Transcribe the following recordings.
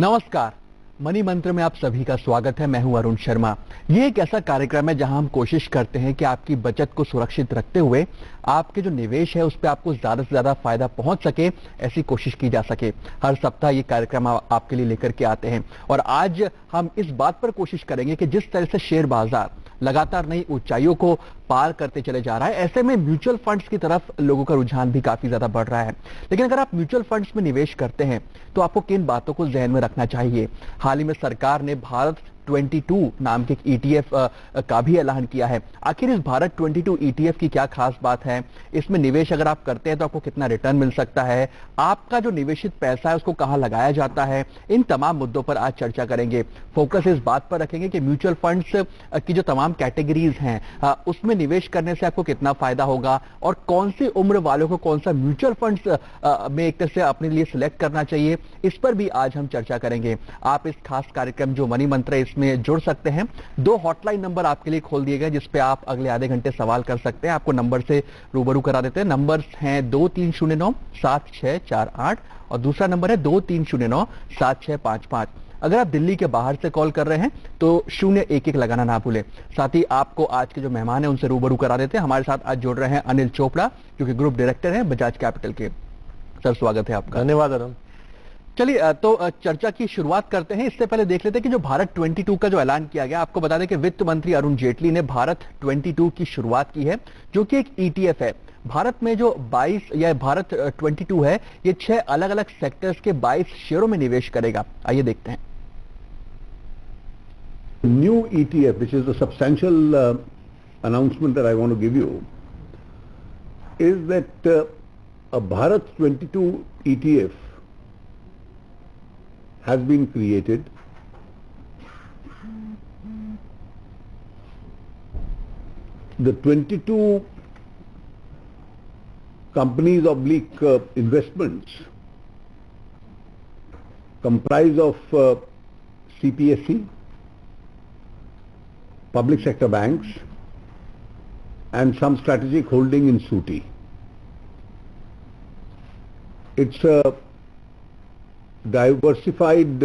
नमस्कार, मनी मंत्र में आप सभी का स्वागत है। मैं हूं अरुण शर्मा। ये एक ऐसा कार्यक्रम है जहां हम कोशिश करते हैं कि आपकी बचत को सुरक्षित रखते हुए आपके जो निवेश है उस पर आपको ज्यादा से ज्यादा फायदा पहुंच सके, ऐसी कोशिश की जा सके। हर सप्ताह ये कार्यक्रम आपके लिए लेकर के आते हैं और आज हम इस बात पर कोशिश करेंगे कि जिस तरह से शेयर बाजार लगातार नई ऊंचाइयों को पार करते चले जा रहा है, ऐसे में म्यूचुअल फंड्स की तरफ लोगों का रुझान भी काफी ज्यादा बढ़ रहा है। लेकिन अगर आप म्यूचुअल फंड्स में निवेश करते हैं तो आपको किन बातों को ध्यान में रखना चाहिए। हाल ही में सरकार ने भारत 22 नाम के एक ईटीएफ का भी ऐलान किया है। आखिर इस भारत 22 ईटीएफ की क्या खास बात है, इसमें निवेश अगर आप करते हैं तो आपको कितना रिटर्न मिल सकता है, आपका जो निवेशित पैसा है उसको कहां लगाया जाता है, इन तमाम मुद्दों पर आज चर्चा करेंगे। फोकस इस बात पर रखेंगे कि म्यूचुअल फंड्स की जो तमाम कैटेगरीज हैं उसमें निवेश करने से आपको कितना फायदा होगा और कौन सी उम्र वालों को कौन सा म्यूचुअल फंड्स में एक तरह से अपने लिए सिलेक्ट करना चाहिए, इस पर भी आज हम चर्चा करेंगे। आप इस खास कार्यक्रम जो मनी मंत्र है में जुड़ सकते हैं। 2 हॉटलाइन नंबर आपके लिए खोल दिए गए जिस पे आप अगले आधे घंटे सवाल कर सकते हैं। आपको नंबर से रूबरू करा देते हैं। नंबर्स हैं 2309-7648 और दूसरा नंबर है 2309-7655। अगर आप दिल्ली के बाहर से कॉल कर रहे हैं तो 011 लगाना ना भूलें। साथ ही आपको आज के जो मेहमान हैं उनसे रूबरू करा देते हैं। हमारे साथ आज जुड़ रहे हैं अनिल चोपड़ा जो कि ग्रुप डायरेक्टर हैं बजाज कैपिटल के। सर, स्वागत है आपका। धन्यवाद अरुण। चलिए, तो चर्चा की शुरुआत करते हैं। इससे पहले देख लेते हैं कि जो भारत 22 का जो ऐलान किया गया, आपको बता दें कि वित्त मंत्री अरुण जेटली ने भारत 22 की शुरुआत की है जो कि एक ईटीएफ है। भारत में जो 22 या भारत 22 है ये 6 अलग अलग सेक्टर्स के 22 शेयरों में निवेश करेगा। आइए देखते हैं। New ETF, which is a substantial announcement that I want to give you, is that a Bharat 22 ETF has been created. The 22 companies oblique investments comprise of CPSE, public sector banks and some strategic holding in SUTI. It's a diversified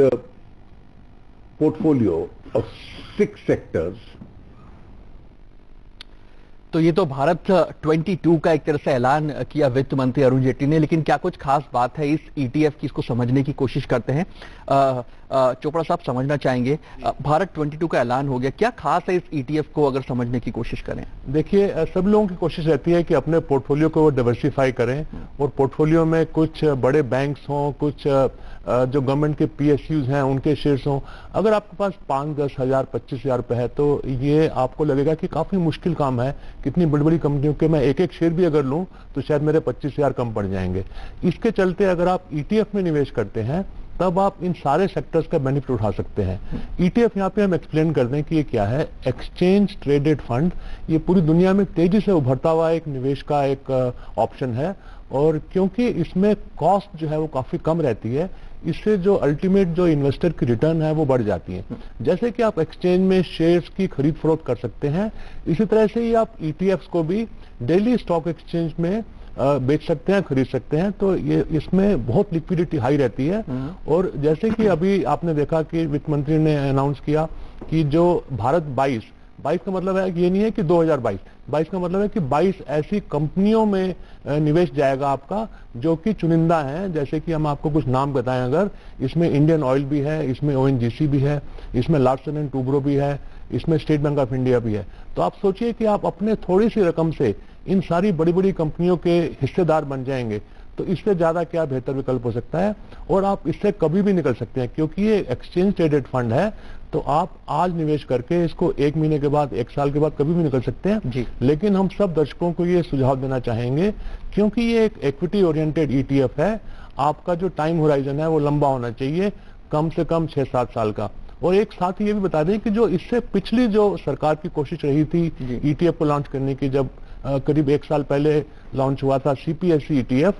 portfolio of 6 sectors. तो ये तो भारत 22 का एक तरह से ऐलान किया वित्त मंत्री अरुण जेटली ने, लेकिन क्या कुछ खास बात है इस ईटीएफ की, इसको समझने की कोशिश करते हैं। चोपड़ा साहब, समझना चाहेंगे, भारत 22 का ऐलान हो गया, क्या खास है इस ईटीएफ को अगर समझने की कोशिश करें। देखिए, सब लोगों की कोशिश रहती है कि अपने पोर्टफोलियो को डाइवर्सिफाई करें और पोर्टफोलियो में कुछ बड़े बैंक्स हों, कुछ जो गवर्नमेंट के पीएसयूज हैं उनके शेयर्स हों। अगर आपके पास 5-10 हजार 25 हजार रुपए है तो ये आपको लगेगा कि काफी मुश्किल काम है। कितनी बड़ी बड़ी कंपनियों के मैं एक शेयर भी अगर लूं तो शायद मेरे 25 हजार कम पड़ जाएंगे। इसके चलते अगर आप ईटीएफ में निवेश करते हैं तब आप इन सारे सेक्टर्स का बेनिफिट उठा सकते हैं। ईटीएफ यहाँ पे हम एक्सप्लेन कर दें कि ये क्या है। एक्सचेंज ट्रेडेड फंड, ये पूरी दुनिया में तेजी से उभरता हुआ एक निवेश का एक ऑप्शन है और क्योंकि इसमें कॉस्ट जो है वो काफी कम रहती है, इससे जो अल्टीमेट जो इन्वेस्टर की रिटर्न है वो बढ़ जाती है। जैसे कि आप एक्सचेंज में शेयर्स की खरीद फरोख्त कर सकते हैं, इसी तरह से ही आप ईटीएफ्स को भी डेली स्टॉक एक्सचेंज में बेच सकते हैं, खरीद सकते हैं। तो ये इसमें बहुत लिक्विडिटी हाई रहती है। और जैसे कि अभी आपने देखा कि वित्त मंत्री ने अनाउंस किया कि जो भारत 22 का मतलब है कि ये नहीं है कि 2022 का मतलब है कि 22 ऐसी कंपनियों में निवेश जाएगा आपका जो कि चुनिंदा हैं। जैसे कि हम आपको कुछ नाम बताएं, अगर इसमें इंडियन ऑयल भी है, इसमें ओएनजीसी भी है, इसमें लार्सन एंड टूब्रो भी है, इसमें स्टेट बैंक ऑफ इंडिया भी है। तो आप सोचिए कि आप अपने थोड़ी सी रकम से इन सारी बड़ी बड़ी कंपनियों के हिस्सेदार बन जाएंगे, तो इससे ज्यादा क्या बेहतर विकल्प हो सकता है। और आप इससे कभी भी निकल सकते हैं क्योंकि ये एक्सचेंज ट्रेडेड फंड है। तो आप आज निवेश करके इसको 1 महीने के बाद, 1 साल के बाद कभी भी निकल सकते हैं जी। लेकिन हम सब दर्शकों को ये सुझाव देना चाहेंगे क्योंकि ये एक इक्विटी ओरिएंटेड ईटीएफ है, आपका जो टाइम होराइजन है वो लंबा होना चाहिए, कम से कम 6-7 साल का। और एक साथ ये भी बता दें कि जो इससे पिछली जो सरकार की कोशिश रही थी ईटीएफ को लॉन्च करने की, जब करीब 1 साल पहले लॉन्च हुआ था सीपीएसई ईटीएफ,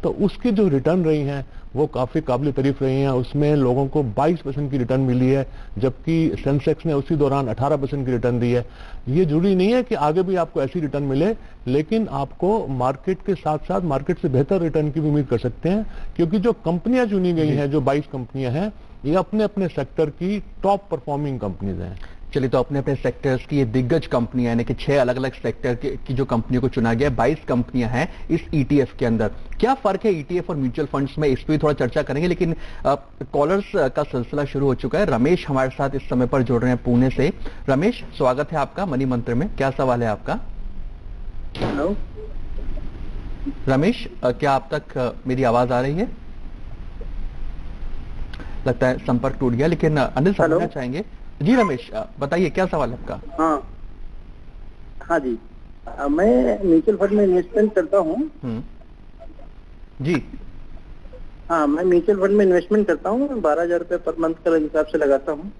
तो उसकी जो रिटर्न रही हैं वो काफी काबिल तारीफ रही हैं। उसमें लोगों को 22% की रिटर्न मिली है, जबकि सेंसेक्स ने उसी दौरान 18% की रिटर्न दी है। ये जरूरी नहीं है कि आगे भी आपको ऐसी रिटर्न मिले, लेकिन आपको मार्केट के साथ साथ मार्केट से बेहतर रिटर्न की भी उम्मीद कर सकते हैं क्योंकि जो कंपनियां चुनी गई हैं, जो 22 कंपनियां हैं, ये अपने अपने सेक्टर की टॉप परफॉर्मिंग कंपनीज हैं। चलिए, तो अपने अपने सेक्टर्स की ये दिग्गज कंपनियां यानी कि 6 अलग अलग सेक्टर की जो कंपनियों को चुना गया, 22 कंपनियां हैं इस ईटीएफ के अंदर। क्या फर्क है ईटीएफ और म्यूचुअल फंड्स में, इस पर भी थोड़ा चर्चा करेंगे, लेकिन कॉलर्स का सिलसिला शुरू हो चुका है। रमेश हमारे साथ इस समय पर जुड़ रहे हैं पुणे से। रमेश, स्वागत है आपका मनी मंत्र में। क्या सवाल है आपका? हेलो रमेश, क्या आप तक मेरी आवाज आ रही है? लगता है संपर्क टूट गया, लेकिन अनिल समझना चाहेंगे। जी रमेश, बताइए क्या सवाल है आपका? हाँ जी, मैं म्यूचुअल फंड में इन्वेस्टमेंट करता हूँ। जी हाँ, मैं म्यूचुअल फंड में इन्वेस्टमेंट करता हूँ, 12,000 रुपये पर मंथ के हिसाब से लगाता हूँ।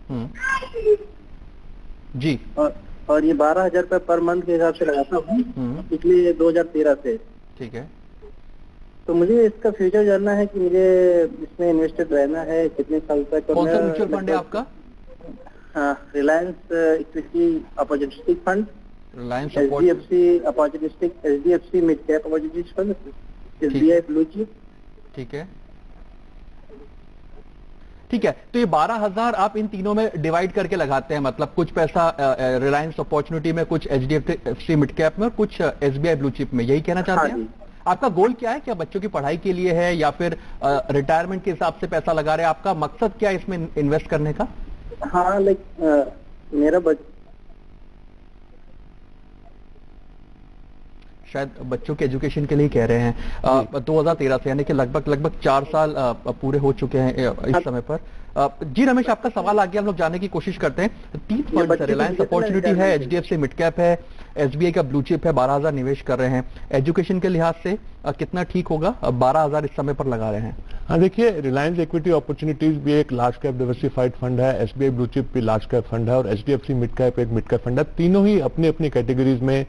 जी, और ये 12,000 रुपये पर मंथ के हिसाब से लगाता हूँ पिछले 2013 से। ठीक है। तो मुझे इसका फ्यूचर जानना है कि मुझे इसमें इन्वेस्टेड रहना है कितने साल तक। कौन सा म्यूचुअल फंड है आपका? Reliance equity opportunistic fund, Reliance HDFC mid cap opportunistic fund, SBI blue chip. ठीक है, ठीक है। तो ये 12,000 आप इन तीनों में डिवाइड करके लगाते हैं, मतलब कुछ पैसा रिलायंस अपॉर्चुनिटी में, कुछ HDFC मिड कैप में और कुछ SBI ब्लू चिप में, यही कहना चाहते हैं? आपका गोल क्या है? क्या बच्चों की पढ़ाई के लिए है या फिर रिटायरमेंट के हिसाब से पैसा लगा रहे हैं? आपका मकसद क्या है इसमें इन्वेस्ट करने का? हाँ, मेरा शायद बच्चों के एजुकेशन के लिए कह रहे हैं। 2013 से, यानी कि लगभग 4 साल पूरे हो चुके हैं इस समय पर। जी रमेश, आपका सवाल आ गया, हम लोग जानने की कोशिश करते हैं। 3 फंड है, रिलायंस अपॉर्चुनिटी है, HDFC मिड कैप है, SBI का ब्लू चिप है, 12,000 निवेश कर रहे हैं। एजुकेशन के लिहाज से कितना ठीक होगा? 12,000 इस समय पर लगा रहे हैं। हाँ देखिए, रिलायंस इक्विटी अपॉर्चुनिटीज भी एक लार्ज कैप डिवर्सिफाइड फंड है, SBI ब्लू चिप भी लार्ज कैप फंड है और HDFC मिड कैप एक मिड कैप फंड है। तीनों ही अपनी अपनी कैटेगरीज में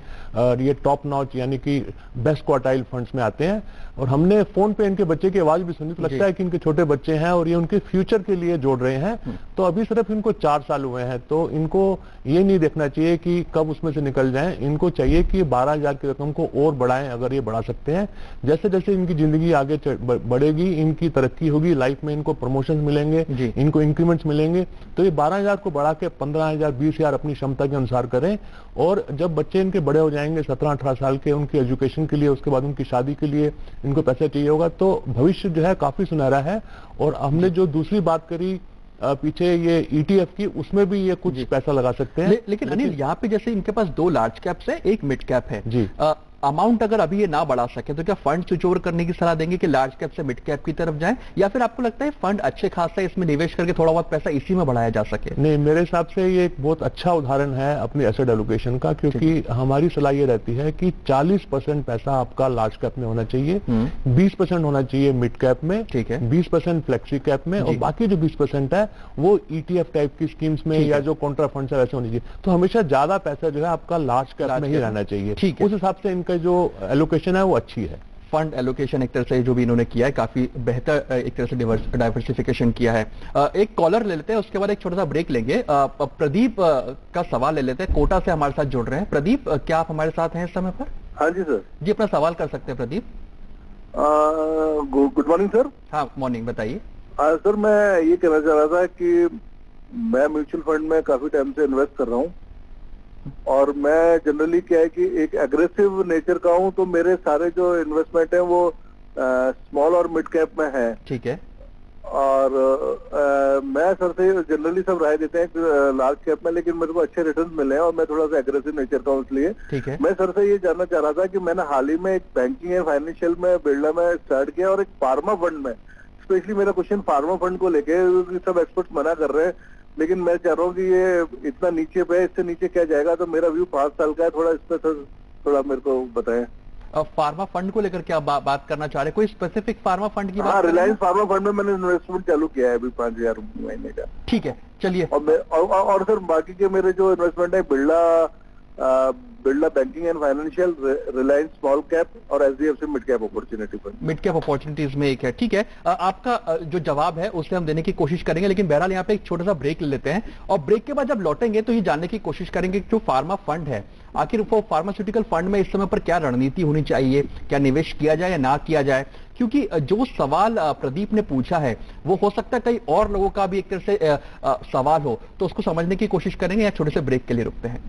ये टॉप नॉच यानी कि बेस्ट क्वार्टाइल फंड्स में आते हैं। और हमने फोन पे इनके बच्चे की आवाज भी सुनी, तो लगता है कि इनके छोटे बच्चे हैं और ये उनके फ्यूचर के लिए जोड़ रहे हैं। तो अभी सिर्फ इनको 4 साल हुए हैं, तो इनको ये नहीं देखना चाहिए कि कब उसमें से निकल जाएं। इनको चाहिए कि 12,000 की रकम को और बढ़ाएं, अगर ये बढ़ा सकते हैं। जैसे जैसे इनकी जिंदगी आगे बढ़ेगी, इनकी तरक्की होगी, लाइफ में इनको प्रमोशन मिलेंगे, इनको इंक्रीमेंट्स मिलेंगे, तो ये 12,000 को बढ़ा के 15,000 20,000 अपनी क्षमता के अनुसार करें। और जब बच्चे इनके बड़े हो जाएंगे 17-18 साल के, उनकी एजुकेशन के लिए, उसके बाद उनकी शादी के लिए इनको पैसा चाहिए होगा, तो भविष्य जो है काफी सुनहरा है। और हमने जो दूसरी बात करी पीछे ये ETF की, उसमें भी ये कुछ पैसा लगा सकते हैं। लेकिन अनिल, यहाँ पे जैसे इनके पास 2 लार्ज कैप्स है, 1 मिड कैप है जी। अमाउंट अगर अभी ये ना बढ़ा सके तो क्या फंड स्विच ओवर करने की सलाह देंगे कि लार्ज कैप से मिड कैप की तरफ जाएं, या फिर आपको लगता है फंड अच्छे खासा इसमें निवेश करके थोड़ा बहुत पैसा इसी में बढ़ाया जा सके? नहीं, मेरे हिसाब से ये एक बहुत अच्छा उदाहरण है अपनी एसेट एलोकेशन का, क्योंकि हमारी सलाह ये रहती है कि 40% पैसा आपका लार्ज कैप में होना चाहिए, 20% होना चाहिए मिड कैप में, ठीक है, 20% फ्लेक्सी कैप में, और बाकी जो 20% है वो ETF टाइप की स्कीम्स में या जो कॉन्ट्रा फंड है वैसे होनी चाहिए। तो हमेशा ज्यादा पैसा जो है आपका लार्ज कैप में ही रहना चाहिए। उस हिसाब से इनका जो एलोकेशन है वो अच्छी है। फंड एलोकेशन एक तरह से जो भी इन्होंने किया है, काफी बेहतर एक तरह से डाइवर्सिफिकेशन किया है। एक कॉलर ले लेते हैं, उसके बाद एक छोटा सा ब्रेक लेंगे। प्रदीप का सवाल ले लेते हैं, कोटा से हमारे साथ जुड़ रहे हैं। प्रदीप, क्या आप हमारे साथ हैं इस समय पर? हाँ जी सर। जी, अपना सवाल कर सकते हैं प्रदीप। Good morning sir. हाँ, मॉर्निंग, बताइए। सर, मैं ये कहना चाह रहा था कि मैं म्यूचुअल फंड में काफी टाइम से इन्वेस्ट कर रहा हूँ, और मैं जनरली क्या है कि एक एग्रेसिव नेचर का हूँ, तो मेरे सारे जो इन्वेस्टमेंट है वो स्मॉल और मिड कैप में है। ठीक है। और मैं सर से जनरली सब राय देते हैं लार्ज कैप में, लेकिन मेरे को अच्छे रिटर्न मिले हैं और मैं थोड़ा सा एग्रेसिव नेचर का हूँ, इसलिए ठीक है। मैं सर से ये जानना चाह रहा था कि मैंने हाल ही में एक बैंकिंग एंड फाइनेंशियल में बिरला में स्टार्ट किया और एक फार्मा फंड में। स्पेशली मेरा क्वेश्चन फार्मा फंड को लेके, सब एक्सपर्ट्स मना कर रहे हैं, लेकिन मैं चाह रहा हूँ कि ये इतना नीचे पे, इससे नीचे क्या जाएगा, तो मेरा व्यू 5 साल का है। थोड़ा इस पर थोड़ा मेरे को बताएं। फार्मा फंड को लेकर क्या बात करना चाह रहे हैं? कोई स्पेसिफिक फार्मा फंड की बात? हाँ, रिलायंस फार्मा फंड में मैंने इन्वेस्टमेंट चालू किया है अभी 5,000 महीने का। ठीक है, चलिए। और सर बाकी के मेरे जो इन्वेस्टमेंट है Birla Birla banking and financial, Reliance small cap और HDFC mid cap opportunity fund. Mid cap opportunities में एक है, ठीक है। आपका जो जवाब है उसे हम देने की कोशिश करेंगे, लेकिन बहरहाल यहाँ पे एक छोटा सा ब्रेक ले लेते हैं और ब्रेक के बाद जब लौटेंगे तो ये जानने की कोशिश करेंगे कि जो फार्मा फंड है, आखिर वो फार्मास्यूटिकल फंड में इस समय पर क्या रणनीति होनी चाहिए, क्या निवेश किया जाए या ना किया जाए, क्योंकि जो सवाल प्रदीप ने पूछा है वो हो सकता है कई और लोगों का भी एक तरह से सवाल हो, तो उसको समझने की कोशिश करेंगे। या छोटे से ब्रेक के लिए रुकते हैं।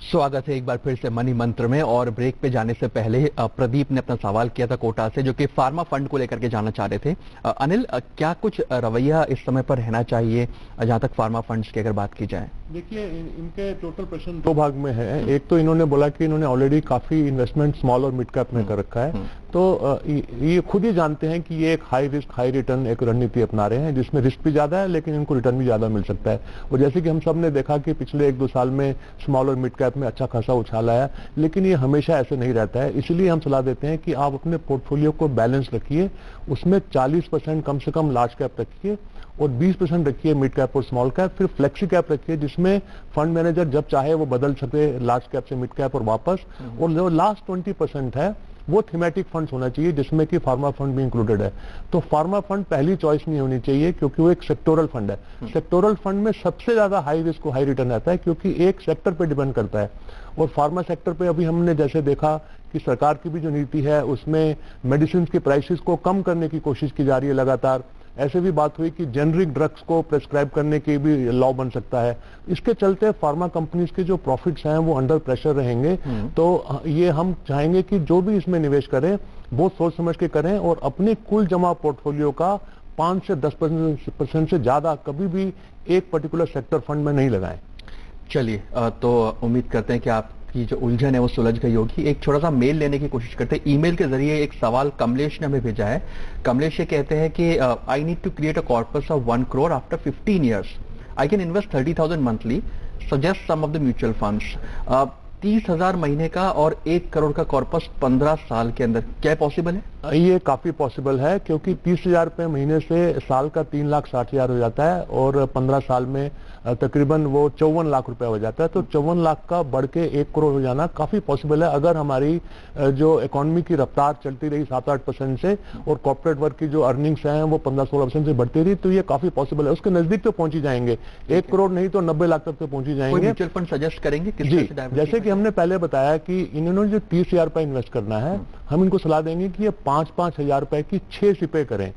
स्वागत है एक बार फिर से मनी मंत्र में। और ब्रेक पे जाने से पहले प्रदीप ने अपना सवाल किया था कोटा से, जो कि फार्मा फंड को लेकर के जानना चाह रहे थे। अनिल, क्या कुछ रवैया इस समय पर रहना चाहिए जहां तक फार्मा फंड्स की अगर बात की जाए? देखिए, इनके टोटल प्रश्न दो भाग में है। एक तो इन्होंने बोला कि इन्होंने ऑलरेडी काफी इन्वेस्टमेंट स्मॉल और मिड कैप में कर रखा है, तो ये खुद ही जानते हैं कि ये एक हाई रिस्क हाई रिटर्न एक रणनीति अपना रहे हैं, जिसमें रिस्क भी ज्यादा है लेकिन इनको रिटर्न भी ज्यादा मिल सकता है। और जैसे कि हम सब ने देखा कि पिछले 1-2 साल में स्मॉल और मिड कैप में अच्छा खासा उछाल आया, लेकिन ये हमेशा ऐसे नहीं रहता है। इसलिए हम सलाह देते हैं कि आप अपने पोर्टफोलियो को बैलेंस रखिए, उसमें 40% कम से कम लार्ज कैप रखिए और 20% रखिए मिड कैप और स्मॉल कैप, फिर फ्लेक्सी कैप रखिए जिसमें फंड मैनेजर जब चाहे वो बदल सके लार्ज कैप से मिड कैप और वापस। और जो लास्ट 20% है वो थीमेटिक फंड्स होना चाहिए, जिसमें कि फार्मा फंड भी इंक्लूडेड है। तो फार्मा फंड पहली चॉइस नहीं होनी चाहिए, क्योंकि वो एक सेक्टोरल फंड है। सेक्टोरल फंड में सबसे ज्यादा हाई रिस्क को हाई रिटर्न आता है, क्योंकि एक सेक्टर पे डिपेंड करता है। और फार्मा सेक्टर पे अभी हमने जैसे देखा कि सरकार की भी जो नीति है उसमें मेडिसिन की प्राइसेस को कम करने की कोशिश की जा रही है लगातार। ऐसे भी बात हुई कि जेनरिक ड्रग्स को प्रेस्क्राइब करने की भी लॉ बन सकता है। इसके चलते फार्मा कंपनीज के जो प्रॉफिट्स हैं वो अंडर प्रेशर रहेंगे। तो ये हम चाहेंगे कि जो भी इसमें निवेश करें वो सोच समझ के करें और अपने कुल जमा पोर्टफोलियो का 5 से 10% से ज्यादा कभी भी एक पर्टिकुलर सेक्टर फंड में नहीं लगाएं। चलिए, तो उम्मीद करते हैं कि आपकी जो उलझन है वो सुलझ गई होगी। एक छोटा सा मेल लेने की कोशिश करते हैं। ईमेल के जरिए एक सवाल कमलेश ने हमें भेजा है। कमलेश ये कहते हैं कि I need to create a corpus of 1 crore after 15 years. I can invest 30,000 monthly, suggest some of the mutual funds. 30,000 महीने का और 1 करोड़ का कॉर्पस 15 साल के अंदर, क्या पॉसिबल है? ये काफी पॉसिबल है, क्योंकि 30,000 रुपए महीने से साल का 3,60,000 हो जाता है और 15 साल में तकरीबन वो 54 लाख रुपए हो जाता है। तो 54 लाख का बढ़ के 1 करोड़ हो जाना काफी पॉसिबल है, अगर हमारी जो इकोनॉमी की रफ्तार चलती रही 7-8% से और कॉर्पोरेट वर्क की जो अर्निंग्स हैं वो 15-16% से बढ़ती रही, तो ये काफी पॉसिबल है। उसके नजदीक तो पहुंची जाएंगे, 1 करोड़ नहीं तो 90 लाख तक तो पहुंची जाएंगे। म्यूचुअल फंड सजेस्ट करेंगे किस जी, तरह से? जैसे कि हमने पहले बताया कि इन्होंने जो 30,000 रुपए इन्वेस्ट करना है, हम इनको सलाह देंगे कि ये 5-5 हजार रुपए की 6 सिपें करें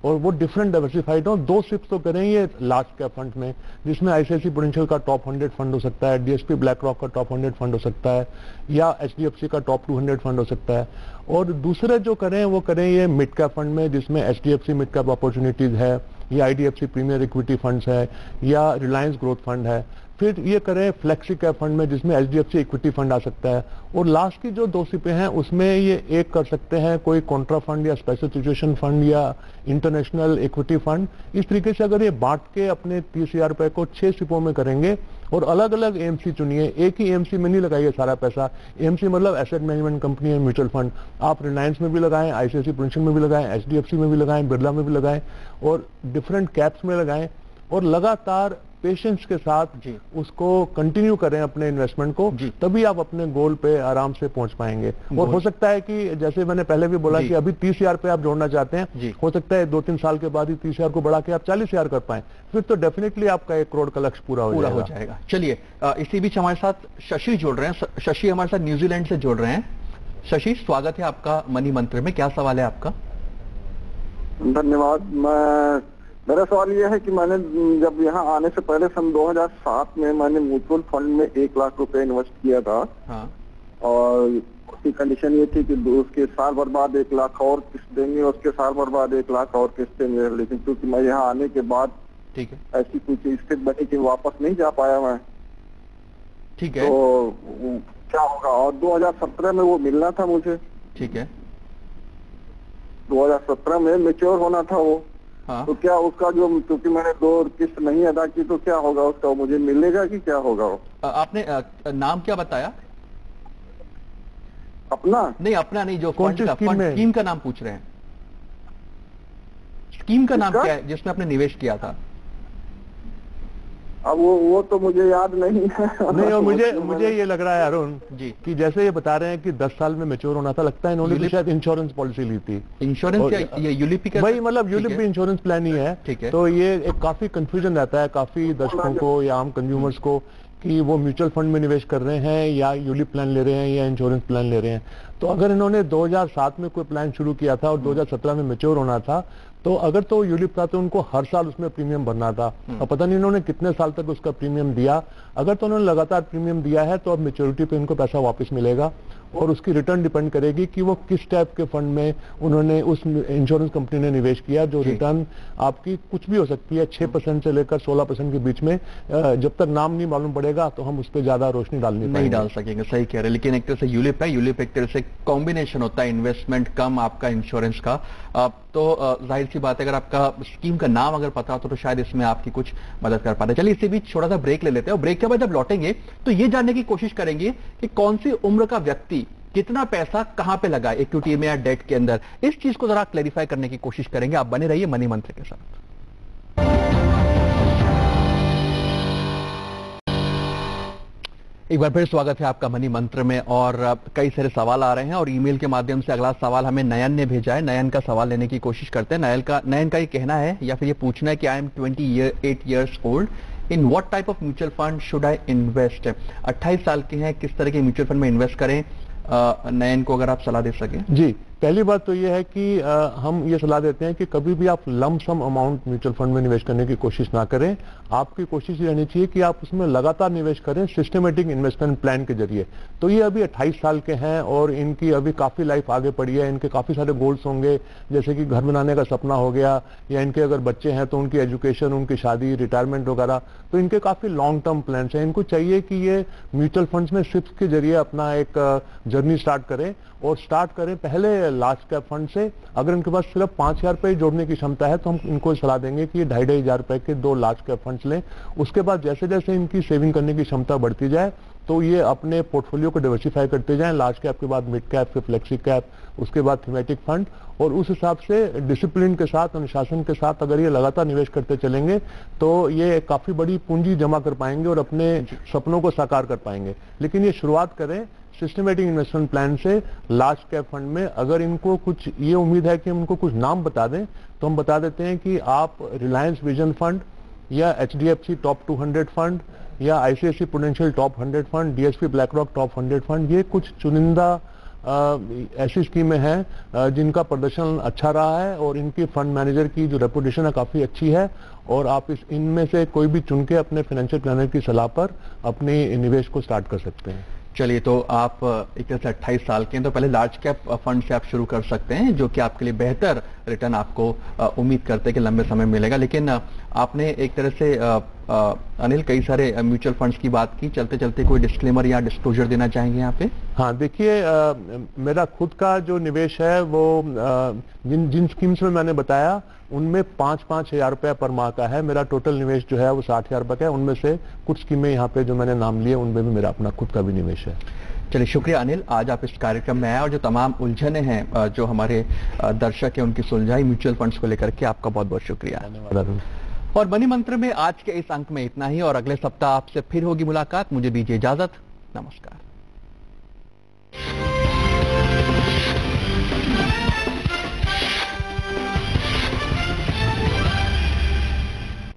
और वो डिफरेंट डाइवर्सिफाइड हो। 2 सिप्स तो करें ये लार्ज कैप फंड में, जिसमें आईसीआईसी प्रूडेंशियल का टॉप 100 फंड हो सकता है, डीएसपी ब्लैक रॉक का टॉप 100 फंड हो सकता है, या एचडीएफसी का टॉप 200 फंड हो सकता है। और दूसरे जो करें वो करें ये मिड कैप फंड में, जिसमें एचडीएफसी मिड कैप अपॉर्चुनिटीज है, या आईडीएफसी प्रीमियर इक्विटी फंड्स है, या रिलायंस ग्रोथ फंड है। फिर ये करें फ्लेक्सी कैप फंड में, जिसमें एचडीएफसी इक्विटी फंड आ सकता है। और लास्ट की जो 2 सिपें हैं उसमें ये एक कर सकते हैं कोई कॉन्ट्रा फंड या स्पेशल सिचुएशन फंड या इंटरनेशनल इक्विटी फंड। इस तरीके से अगर ये बांट के अपने 30,000 रुपए को 6 सिपों में करेंगे और अलग अलग एएमसी चुनिए, एक ही एएमसी में नहीं लगाइए सारा पैसा। एएमसी मतलब एसेट मैनेजमेंट कंपनी है, म्यूचुअल फंड। आप रिलायंस में भी लगाएं, आईसीआईसी प्रूडेंशियल में भी लगाएं, एचडीएफसी में भी लगाएं, बिरला में भी लगाएं और डिफरेंट कैप्स में लगाएं और लगातार पेशेंस के साथ उसको कंटिन्यू करें अपने इन्वेस्टमेंट को, तभी आप अपने गोल पे आराम से पहुंच पाएंगे। और हो सकता है कि जैसे मैंने पहले भी बोला कि अभी 30,000 पे आप जोड़ना चाहते हैं, हो सकता है 2-3 साल के बाद ही 30,000 को बढ़ा के आप 40,000 कर पाएं, फिर तो डेफिनेटली आपका 1 करोड़ का लक्ष्य पूरा हो जाएगा। चलिए, इसी बीच हमारे साथ शशि जुड़ रहे हैं। शशि हमारे साथ न्यूजीलैंड से जुड़ रहे हैं। शशि, स्वागत है आपका मनी मंत्र में। क्या सवाल है आपका? धन्यवाद। मेरा सवाल यह है कि मैंने जब यहाँ आने से पहले सन 2007 में मैंने म्यूचुअल फंड में 1 लाख रुपए इन्वेस्ट किया था। हाँ। और उसकी कंडीशन ये थी कि उसके साल भर बाद 1 लाख और किस्त देंगे, उसके साल भर बाद 1 लाख और किस्त देंगे। लेकिन क्योंकि मैं यहाँ आने के बाद ठीक है ऐसी कुछ स्थिति बनी कि वापस नहीं जा पाया मैं। ठीक है, तो क्या होगा? और 2017 में वो मिलना था मुझे। ठीक है, 2017 में मैच्योर होना था वो। हाँ। तो क्या उसका जो, क्योंकि मैंने 2 किस्त नहीं अदा की, तो क्या होगा उसका? मुझे मिलेगा कि क्या होगा? आपने नाम क्या बताया? अपना नहीं, अपना नहीं, जो कौन फंड का, स्कीम में? स्कीम का नाम पूछ रहे हैं। स्कीम का नाम क्या है जिसमें आपने निवेश किया था? अब वो तो मुझे याद नहीं है। नहीं, और मुझे ये लग रहा है अरुण जी कि जैसे ये बता रहे हैं कि 10 साल में मैच्योर होना था, लगता है इन्होंने तो शायद इंश्योरेंस पॉलिसी ली थी। इंश्योरेंस या ये यूलिप का भाई मतलब यूलिप भी इंश्योरेंस प्लान ही है। ठीक है। तो ये एक काफी कंफ्यूजन रहता है काफी दर्शकों को या आम कंज्यूमर्स को कि वो म्यूचुअल फंड में निवेश कर रहे हैं या यूलिप प्लान ले रहे हैं या इंश्योरेंस प्लान ले रहे हैं। तो अगर इन्होंने 2007 में कोई प्लान शुरू किया था और 2017 में मैच्योर होना था, तो अगर तो यूलिप था तो उनको हर साल उसमें प्रीमियम भरना था। और पता नहीं इन्होंने कितने साल तक उसका प्रीमियम दिया। अगर तो उन्होंने लगातार प्रीमियम दिया है तो अब मैच्योरिटी पे इनको पैसा वापस मिलेगा और उसकी रिटर्न डिपेंड करेगी कि वो किस टाइप के फंड में उन्होंने उस इंश्योरेंस कंपनी ने निवेश किया। जो रिटर्न आपकी कुछ भी हो सकती है, 6% से लेकर 16% के बीच में। जब तक नाम नहीं मालूम पड़ेगा तो हम उस पर ज्यादा रोशनी नहीं डाल सकेंगे। सही कह रहे हैं। लेकिन एक तरह से यूलिप है, यूलिप एक तरह से कॉम्बिनेशन होता है इन्वेस्टमेंट कम आपका इंश्योरेंस का। तो जाहिर सी बात है अगर आपका स्कीम का नाम अगर पता हो तो शायद इसमें आपकी कुछ मदद कर पाते। चलिए इसी बीच छोटा सा ब्रेक ले लेते हैं और ब्रेक के बाद जब लौटेंगे तो ये जानने की कोशिश करेंगे कि कौन सी उम्र का व्यक्ति कितना पैसा कहां पे लगाए, इक्विटी में या डेट के अंदर। इस चीज को जरा क्लैरिफाई करने की कोशिश करेंगे। आप बने रहिए मनी मंत्र के साथ। एक बार फिर स्वागत है आपका मनी मंत्र में। और कई सारे सवाल आ रहे हैं और ईमेल के माध्यम से अगला सवाल हमें नयन ने भेजा है। नयन का सवाल लेने की कोशिश करते हैं। नयन का ये कहना है या फिर ये पूछना है कि I am 28 years old, in what type of mutual fund should I invest. 28 साल के हैं, किस तरह के म्यूचुअल फंड में इन्वेस्ट करें? नयन को अगर आप सलाह दे सकें। जी, पहली बात तो ये है कि हम ये सलाह देते हैं कि कभी भी आप lump sum amount mutual fund में निवेश करने की कोशिश ना करें। आपकी कोशिश ये रहनी चाहिए कि आप उसमें लगातार निवेश करें सिस्टमेटिक इन्वेस्टमेंट प्लान के जरिए। तो ये अभी 28 साल के हैं और इनकी अभी काफी लाइफ आगे पड़ी है। इनके काफी सारे गोल्स होंगे, जैसे कि घर बनाने का सपना हो गया, या इनके अगर बच्चे हैं तो उनकी एजुकेशन, उनकी शादी, रिटायरमेंट वगैरह। तो इनके काफी लॉन्ग टर्म प्लान है। इनको चाहिए कि ये म्यूचुअल फंड्स में सिप्स के जरिए अपना एक जर्नी स्टार्ट करें और स्टार्ट करें पहले लार्ज कैप फंड से। अगर इनके पास सिर्फ 5,000 रुपए जोड़ने की क्षमता है तो हम इनको सलाह देंगे कि ये 2,500 रुपए के 2 लार्ज कैप फंड्स लें। उसके बाद जैसे जैसे इनकी सेविंग करने की क्षमता बढ़ती जाए तो ये अपने पोर्टफोलियो को डाइवर्सिफाई करते जाएं। लार्ज कैप के बाद मिड कैप, फिर फ्लेक्सी कैप, उसके बाद थीमेटिक फंड। और उस हिसाब से डिसिप्लिन के साथ, अनुशासन के साथ अगर ये लगातार निवेश करते चलेंगे तो ये काफी बड़ी पूंजी जमा कर पाएंगे और अपने सपनों को साकार कर पाएंगे। लेकिन ये शुरुआत करें सिस्टमेटिक इन्वेस्टमेंट प्लान से लार्ज कैप फंड में। अगर इनको कुछ ये उम्मीद है कि हम उनको कुछ नाम बता दें तो हम बता देते हैं कि आप रिलायंस विजन फंड या HDFC टॉप 200 फंड या ICICI prudential top 100 fund, DSP BlackRock top 100 fund, ये कुछ चुनिंदा ऐसी स्कीमें हैं जिनका प्रदर्शन अच्छा रहा है और इनकी फंड मैनेजर की जो रेपुटेशन है काफी अच्छी है। और आप इनमें से कोई भी चुन के अपने फाइनेंशियल प्लानर की सलाह पर अपने निवेश को स्टार्ट कर सकते हैं। चलिए, तो आप एक तरह से 28 साल के हैं तो पहले लार्ज कैप फंड से आप शुरू कर सकते हैं, जो कि आपके लिए बेहतर रिटर्न आपको उम्मीद करते हैं कि लंबे समय मिलेगा। लेकिन आपने एक तरह से अनिल कई सारे म्यूचुअल फंड्स की बात की, चलते चलते कोई डिस्क्लेमर या डिस्क्लोजर देना चाहेंगे यहाँ पे? हाँ, देखिए, मेरा खुद का जो निवेश है वो जिन स्कीम्स में मैंने बताया उनमें 5-5 हजार रुपया पर माह का है। मेरा टोटल निवेश जो है वो 60,000 रुपए का है। उनमें से कुछ स्कीमें यहाँ पे जो मैंने नाम लिए उनमें भी मेरा अपना खुद का भी निवेश है। चलिए, शुक्रिया अनिल, आज आप इस कार्यक्रम में आए और जो तमाम उलझने हैं जो हमारे दर्शक हैं उनकी सुलझाई म्यूचुअल फंड्स को लेकर के। आपका बहुत बहुत शुक्रिया। धन्यवाद। और मनी मंत्र में आज के इस अंक में इतना ही और अगले सप्ताह आपसे फिर होगी मुलाकात। मुझे दीजिए इजाजत। नमस्कार।